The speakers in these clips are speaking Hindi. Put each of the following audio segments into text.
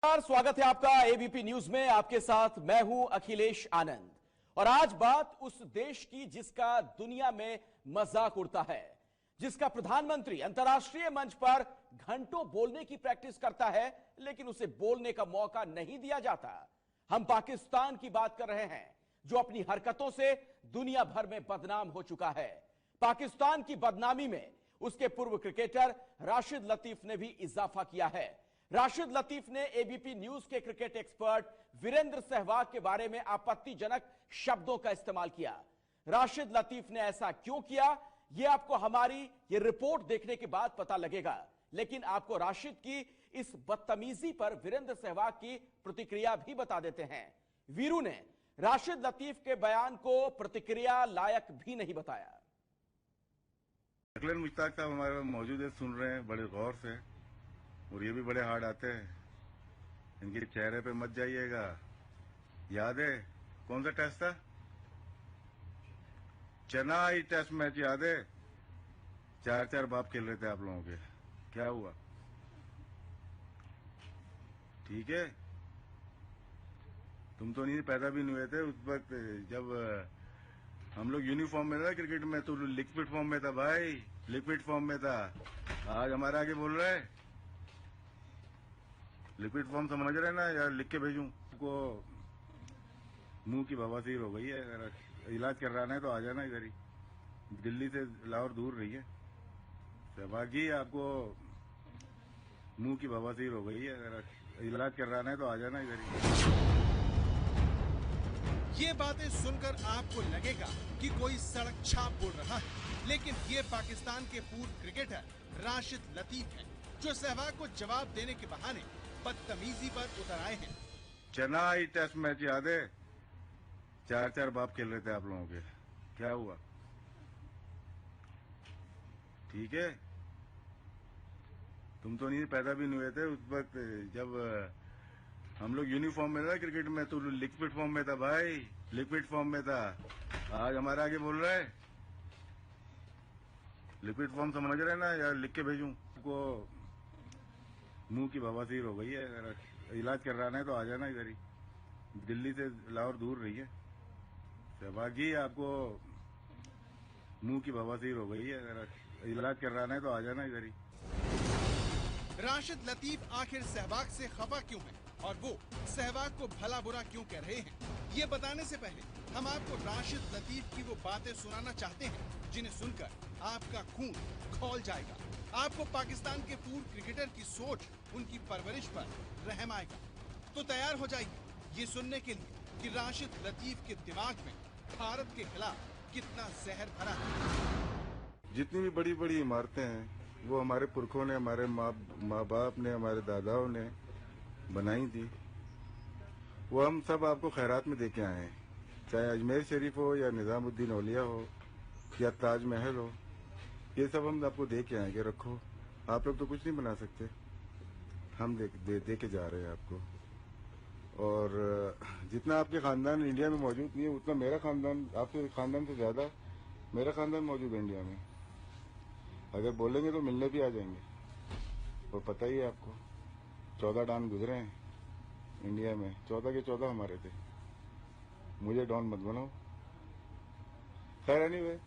स्वागत है आपका एबीपी न्यूज में। आपके साथ मैं हूं अखिलेश आनंद और आज बात उस देश की जिसका दुनिया में मजाक उड़ता है, जिसका प्रधानमंत्री अंतर्राष्ट्रीय मंच पर घंटों बोलने की प्रैक्टिस करता है लेकिन उसे बोलने का मौका नहीं दिया जाता। हम पाकिस्तान की बात कर रहे हैं जो अपनी हरकतों से दुनिया भर में बदनाम हो चुका है। पाकिस्तान की बदनामी में उसके पूर्व क्रिकेटर राशिद लतीफ ने भी इजाफा किया है। राशिद लतीफ ने एबीपी न्यूज के क्रिकेट एक्सपर्ट वीरेंद्र सहवाग के बारे में आपत्तिजनक शब्दों का इस्तेमाल किया। राशिद लतीफ ने ऐसा क्यों किया, यह आपको हमारी ये रिपोर्ट देखने के बाद पता लगेगा। लेकिन आपको राशिद की इस बदतमीजी पर वीरेंद्र सहवाग की प्रतिक्रिया भी बता देते हैं। वीरू ने राशिद लतीफ के बयान को प्रतिक्रिया लायक भी नहीं बताया। अखिलेश मुश्ताक साहब हमारे मौजूद है, सुन रहे हैं बड़े गौर से, और ये भी बड़े हार्ड आते हैं। इनके चेहरे पे मत जाइएगा। याद है कौन सा टेस्ट था? चेन्नई टेस्ट मैच याद है? 4-4 बाप खेल रहे थे आप लोगों के, क्या हुआ? ठीक है, तुम तो नहीं पैदा भी नहीं हुए थे उस वक्त जब हम लोग यूनिफॉर्म में था क्रिकेट में। तो लिक्विड फॉर्म में था भाई, लिक्विड फॉर्म में था। आज हमारे आगे बोल रहे हैं लिक्विड फॉर्म, समझ रहे ना यार? लिख के भेजूं आपको? मुंह की बवासीर हो गई है, अगर इलाज करवाना है तो आ जाना इधर ही, दिल्ली से लाहौर दूर रही है। सहवाग जी, आपको मुंह की बवासीर हो गई है, अगर इलाज करवाना है तो आ जाना इधर ही। ये बातें सुनकर आपको लगेगा कि कोई सड़क छाप बोल रहा है, लेकिन ये पाकिस्तान के पूर्व क्रिकेटर राशिद लतीफ हैं, जो सहवाग को जवाब देने के बहाने बदतमीजी पर उतर आए हैं। चेन्नई टेस्ट मैच याद है? 4-4 बाप खेल रहे थे आप लोगों के, क्या हुआ? ठीक है, तुम तो नहीं पैदा भी नहीं हुए थे उस वक्त जब हम लोग यूनिफॉर्म में था क्रिकेट में। तो लिक्विड फॉर्म में था भाई, लिक्विड फॉर्म में था। आज हमारे आगे बोल रहे हैं लिक्विड फॉर्म, समझ रहे ना यार? लिख के भेजूं आपको? मुंह की बवासीर हो गई है, अगर इलाज करवाना है तो आ जाना इधर ही, दिल्ली से लाहौर दूर रही है। सहवाग जी, आपको मुंह की बवासीर हो गई है, अगर इलाज करवाना है तो आ जाना इधर ही। राशिद लतीफ आखिर सहवाग से खफा क्यों है और वो सहवाग को भला बुरा क्यों कह रहे हैं, ये बताने से पहले हम आपको राशिद लतीफ की वो बातें सुनाना चाहते हैं जिन्हें सुनकर आपका खून खौल जाएगा। आपको पाकिस्तान के पूर्व क्रिकेटर की सोच, उनकी परवरिश पर रहम आएगा। तो तैयार हो जाइए ये सुनने के लिए कि राशिद लतीफ के दिमाग में भारत के खिलाफ कितना जहर भरा है। जितनी भी बड़ी बड़ी इमारतें हैं वो हमारे पुरखों ने, हमारे माँ बाप ने, हमारे दादाओं ने बनाई थी। वो हम सब आपको खैरात में देके आए हैं, चाहे अजमेर शरीफ हो या निजामुद्दीन औलिया हो या ताजमहल हो। ये सब हम आपको दे के आएंगे, रखो। आप लोग तो कुछ नहीं बना सकते, हम दे के जा रहे हैं आपको। और जितना आपके खानदान इंडिया में मौजूद नहीं है उतना मेरा खानदान, आपके खानदान से ज्यादा मेरा खानदान मौजूद है इंडिया में। अगर बोलेंगे तो मिलने भी आ जाएंगे। और पता ही है आपको, 14 डॉन गुजरे हैं इंडिया में, 14 के 14 हमारे थे। मुझे डॉन मत बनाओ। खैर एनीवे।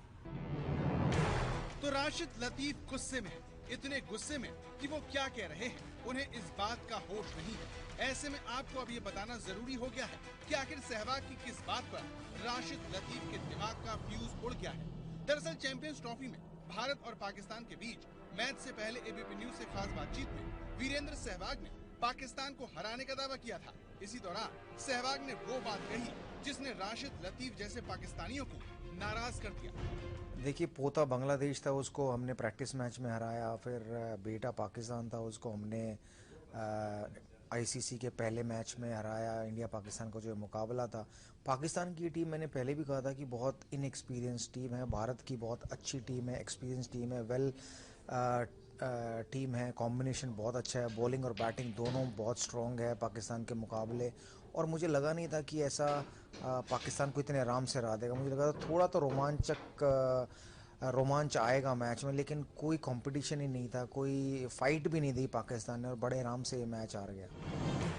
तो राशिद लतीफ गुस्से में, इतने गुस्से में कि वो क्या कह रहे हैं उन्हें इस बात का होश नहीं है। ऐसे में आपको अब ये बताना जरूरी हो गया है कि आखिर सहवाग की किस बात पर राशिद लतीफ के दिमाग का फ्यूज उड़ गया है। दरअसल चैंपियंस ट्रॉफी में भारत और पाकिस्तान के बीच मैच से पहले एबीपी न्यूज से खास बातचीत में वीरेंद्र सहवाग ने पाकिस्तान को हराने का दावा किया था। इसी दौरान सहवाग ने वो बात कही जिसने राशिद लतीफ जैसे पाकिस्तानियों को नाराज कर दिया। देखिए, पोता बांग्लादेश था, उसको हमने प्रैक्टिस मैच में हराया। फिर बेटा पाकिस्तान था, उसको हमने आईसीसी के पहले मैच में हराया। इंडिया पाकिस्तान का जो मुकाबला था, पाकिस्तान की टीम, मैंने पहले भी कहा था कि बहुत इनएक्सपीरियंस टीम है। भारत की बहुत अच्छी टीम है, एक्सपीरियंस टीम है, वेल टीम है। कॉम्बिनेशन बहुत अच्छा है, बॉलिंग और बैटिंग दोनों बहुत स्ट्रॉन्ग है पाकिस्तान के मुकाबले। और मुझे लगा नहीं था कि ऐसा पाकिस्तान को इतने आराम से हरा देगा। मुझे लगा था थोड़ा तो रोमांच आएगा मैच में, लेकिन कोई कंपटीशन ही नहीं था, कोई फाइट भी नहीं दी पाकिस्तान ने और बड़े आराम से ये मैच हार गया।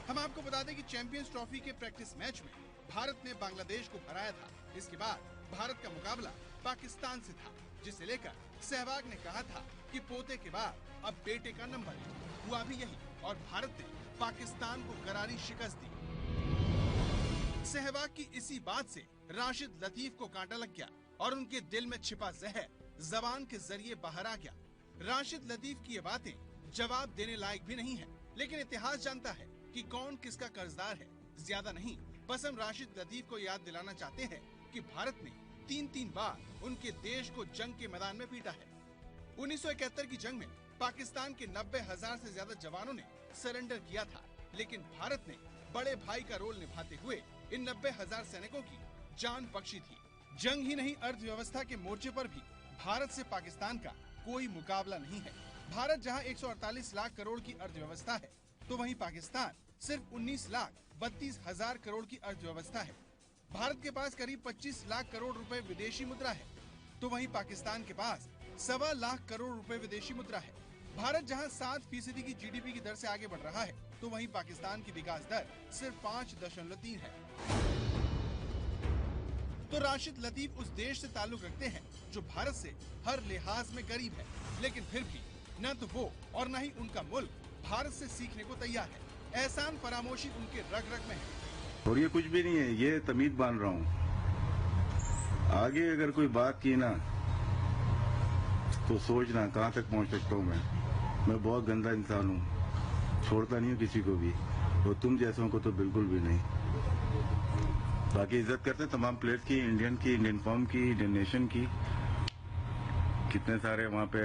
हम बता दें कि चैंपियंस ट्रॉफी के प्रैक्टिस मैच में भारत ने बांग्लादेश को हराया था। इसके बाद भारत का मुकाबला पाकिस्तान से था, जिसे लेकर सहवाग ने कहा था कि पोते के बाद अब बेटे का नंबर है। हुआ भी यही और भारत ने पाकिस्तान को करारी शिकस्त दी। सहवाग की इसी बात से राशिद लतीफ को कांटा लग गया और उनके दिल में छिपा जहर जबान के जरिए बाहर आ गया। राशिद लतीफ की ये बातें जवाब देने लायक भी नहीं है, लेकिन इतिहास जानता है कि कौन किसका कर्जदार है। ज्यादा नहीं, बस हम राशिद लतीफ को याद दिलाना चाहते हैं कि भारत ने 3 बार उनके देश को जंग के मैदान में पीटा है। 1971 की जंग में पाकिस्तान के 90,000 से ज्यादा जवानों ने सरेंडर किया था, लेकिन भारत ने बड़े भाई का रोल निभाते हुए इन 90,000 सैनिकों की जान बख्शी थी। जंग ही नहीं, अर्थव्यवस्था के मोर्चे पर भी भारत से पाकिस्तान का कोई मुकाबला नहीं है। भारत जहां 148 लाख करोड़ की अर्थव्यवस्था है, तो वहीं पाकिस्तान सिर्फ 19,32,000 करोड़ की अर्थव्यवस्था है। भारत के पास करीब 25 लाख करोड़ रुपए विदेशी मुद्रा है, तो वहीं पाकिस्तान के पास 1.25 लाख करोड़ रुपए विदेशी मुद्रा है। भारत जहां 7% की जीडीपी की दर से आगे बढ़ रहा है, तो वहीं पाकिस्तान की विकास दर सिर्फ 5.3 है। तो राशिद लतीफ उस देश से ताल्लुक रखते हैं जो भारत से हर लिहाज में करीब है, लेकिन फिर भी न तो वो और न ही उनका मुल्क भारत से सीखने को तैयार है। एहसान फरामोशी उनके रग रग में है। और ये कुछ भी नहीं है, ये तमीज बांध रहा हूँ। आगे अगर कोई बात की ना तो सोचना कहाँ तक पहुँच सकता हूँ। मैं बहुत गंदा इंसान हूँ, छोड़ता नहीं हूँ किसी को भी, और तुम जैसों को तो बिल्कुल भी नहीं। बाकी इज्जत करते हैं तमाम प्लेयर्स की, इंडियन की, इंडियन फॉर्म की, इंडियन नेशन की। कितने सारे वहाँ पे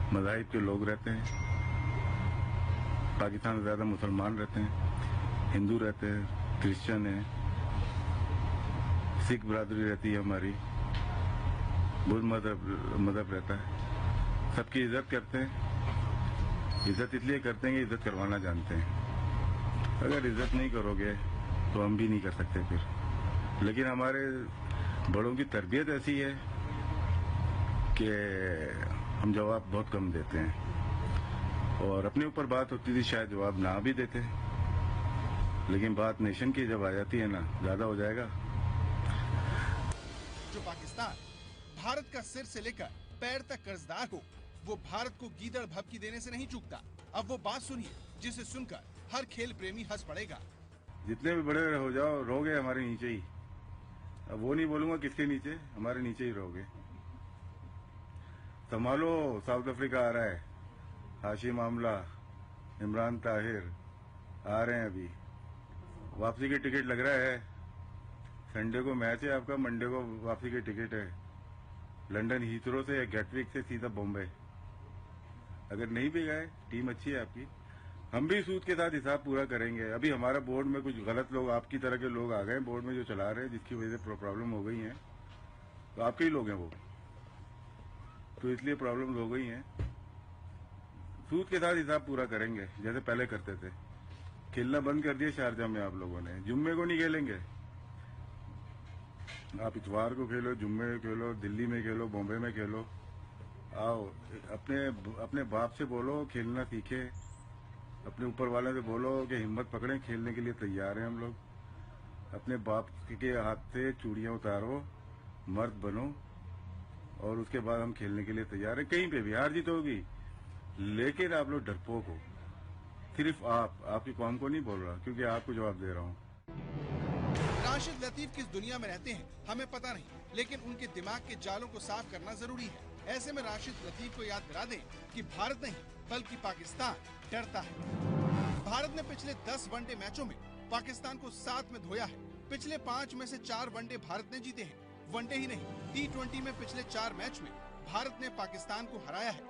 मज़ाहिब के लोग रहते हैं। पाकिस्तान में ज़्यादा मुसलमान रहते हैं, हिंदू रहते हैं, क्रिश्चियन है, सिख बरादरी रहती है हमारी, बुद्ध मजहब रहता है। सबकी इज्जत करते हैं। इज्जत इसलिए करते हैं कि इज्जत करवाना जानते हैं। अगर इज्जत नहीं करोगे तो हम भी नहीं कर सकते फिर। लेकिन हमारे बड़ों की तरबियत ऐसी है कि हम जवाब बहुत कम देते हैं, और अपने ऊपर बात होती थी शायद जवाब ना भी देते, लेकिन बात नेशन की जब आ जाती है ना, ज्यादा हो जाएगा। जो पाकिस्तान भारत का सिर से लेकर पैर तक कर्जदार हो, वो भारत को गीदड़ भभकी देने से नहीं चूकता। अब वो बात सुनिए जिसे सुनकर हर खेल प्रेमी हंस पड़ेगा। जितने भी बड़े हो जाओ, रहोगे हमारे नीचे ही। अब वो नहीं बोलूंगा किसके नीचे, हमारे नीचे ही रहोगे। संभालो, साउथ अफ्रीका आ रहा है, हाशिम आमला, इमरान ताहिर आ रहे हैं अभी। वापसी की टिकट लग रहा है। संडे को मैच है आपका, मंडे को वापसी की टिकट है। लंदन हीथ्रो से या गेटविक से सीधा बॉम्बे। अगर नहीं भी गए, टीम अच्छी है आपकी, हम भी सूद के साथ हिसाब पूरा करेंगे। अभी हमारा बोर्ड में कुछ गलत लोग, आपकी तरह के लोग आ गए बोर्ड में जो चला रहे हैं, जिसकी वजह से प्रॉब्लम हो गई है। तो आपके ही लोग हैं वो, तो इसलिए प्रॉब्लम हो गई है। सूद के साथ हिसाब पूरा करेंगे जैसे पहले करते थे। खेलना बंद कर दिया शारजा में आप लोगों ने। जुम्मे को नहीं खेलेंगे, आप इतवार को खेलो, जुम्मे को खेलो, दिल्ली में खेलो, बॉम्बे में खेलो। आओ, अपने बाप से बोलो खेलना सीखे, अपने ऊपर वाले से बोलो कि हिम्मत पकड़ें, खेलने के लिए तैयार हैं हम लोग। अपने बाप के हाथ से चूड़ियां उतारो, मर्द बनो, और उसके बाद हम खेलने के लिए तैयार हैं। कहीं पे भी हार जीत होगी, लेकिन आप लोग डरपोक हो। सिर्फ आपकी कौम को नहीं बोल रहा, क्योंकि आपको जवाब दे रहा हूँ। राशिद लतीफ किस दुनिया में रहते हैं हमें पता नहीं, लेकिन उनके दिमाग के जालों को साफ करना जरूरी है। ऐसे में राशिद लतीफ को याद दिला दें कि भारत नहीं बल्कि पाकिस्तान डरता है। भारत ने पिछले 10 वनडे मैचों में पाकिस्तान को 7 में धोया है। पिछले 5 में से 4 वनडे भारत ने जीते हैं। वनडे ही नहीं, T20 में पिछले 4 मैच में भारत ने पाकिस्तान को हराया है।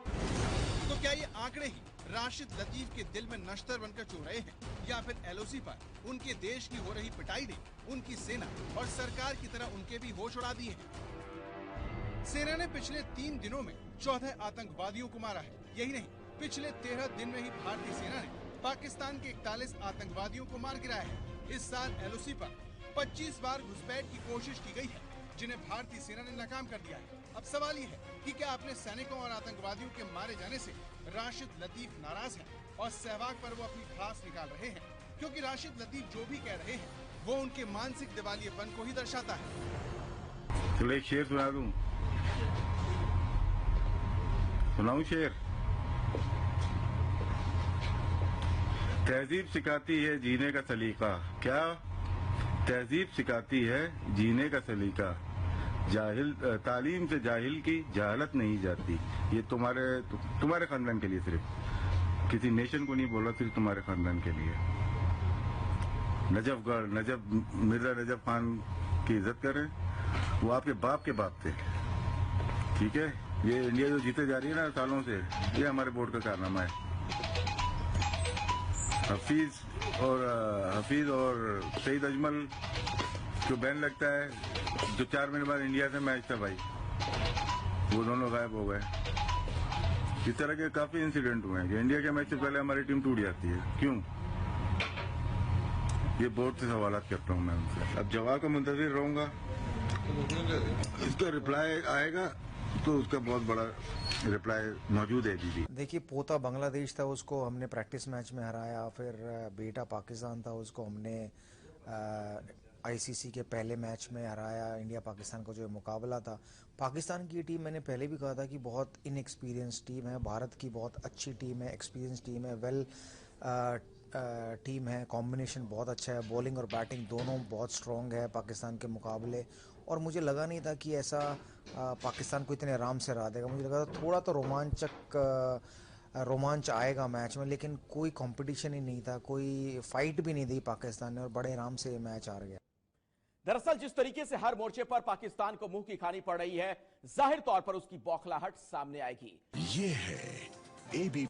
तो क्या ये आंकड़े ही राशिद लतीफ के दिल में नश्तर बनकर चो रहे हैं, या फिर LOC पर उनके देश की हो रही पिटाई ने उनकी सेना और सरकार की तरह उनके भी होश उड़ा दिए हैं? सेना ने पिछले 3 दिनों में 14 आतंकवादियों को मारा है। यही नहीं, पिछले 13 दिन में ही भारतीय सेना ने पाकिस्तान के 41 आतंकवादियों को मार गिराया है। इस साल LOC पर 25 बार घुसपैठ की कोशिश की गई है, जिन्हें भारतीय सेना ने नाकाम कर दिया है। अब सवाल ये है कि क्या अपने सैनिकों और आतंकवादियों के मारे जाने से राशिद लतीफ नाराज हैं और सहवाग पर वो अपनी भड़ास निकाल रहे हैं? क्योंकि राशिद लतीफ जो भी कह रहे हैं वो उनके मानसिक दिवालियेपन को ही दर्शाता है। चलो एक शेर सुना दूं, सुनाऊं शेर? तहजीब सिखाती है जीने का सलीका, क्या? तहजीब सिखाती है जीने का सलीका, जाहिल तालीम से जाहिल की जहालत नहीं जाती। ये तुम्हारे खानदान के लिए, सिर्फ किसी नेशन को नहीं बोला, सिर्फ तुम्हारे खानदान के लिए। मिर्जा नजफ खान की इज्जत करें, वो आपके बाप के बाप थे, ठीक है? ये इंडिया जो जीते जा रही है ना सालों से, ये हमारे बोर्ड का कारनामा है। हफीज और सईद अजमल जो बैन लगता है, जो 4 महीने बाद इंडिया से मैच था भाई, वो दोनों गायब हो गए। इस तरह के काफी इंसिडेंट हुए हैं कि इंडिया के मैच से पहले हमारी टीम टूट जाती है। क्यों? ये बोर्ड से सवाल करता हूँ मैं उनसे। अब जवाब का मुंतज़िर रहूंगा, इसका रिप्लाई आएगा तो उसका बहुत बड़ा रिप्लाई मौजूद है। दीदी देखिए, पोता बांग्लादेश था, उसको हमने प्रैक्टिस मैच में हराया। फिर बेटा पाकिस्तान था, उसको हमने आईसीसी के पहले मैच में हराया। इंडिया पाकिस्तान का जो मुकाबला था, पाकिस्तान की टीम मैंने पहले भी कहा था कि बहुत इनएक्सपीरियंस टीम है। भारत की बहुत अच्छी टीम है, एक्सपीरियंस टीम है, वेल टीम है, कॉम्बिनेशन बहुत अच्छा है, बॉलिंग और बैटिंग दोनों बहुत स्ट्रॉन्ग है पाकिस्तान के मुकाबले। और मुझे लगा नहीं था कि ऐसा पाकिस्तान को इतने आराम से हरा देगा। मुझे लगा था थोड़ा तो रोमांच आएगा मैच में, लेकिन कोई कंपटीशन ही नहीं था, कोई फाइट भी नहीं दी पाकिस्तान ने, और बड़े आराम से ये मैच हार गया। दरअसल जिस तरीके से हर मोर्चे पर पाकिस्तान को मुंह की खानी पड़ रही है, जाहिर तौर पर उसकी बौखलाहट सामने आएगी। ये है एबीपी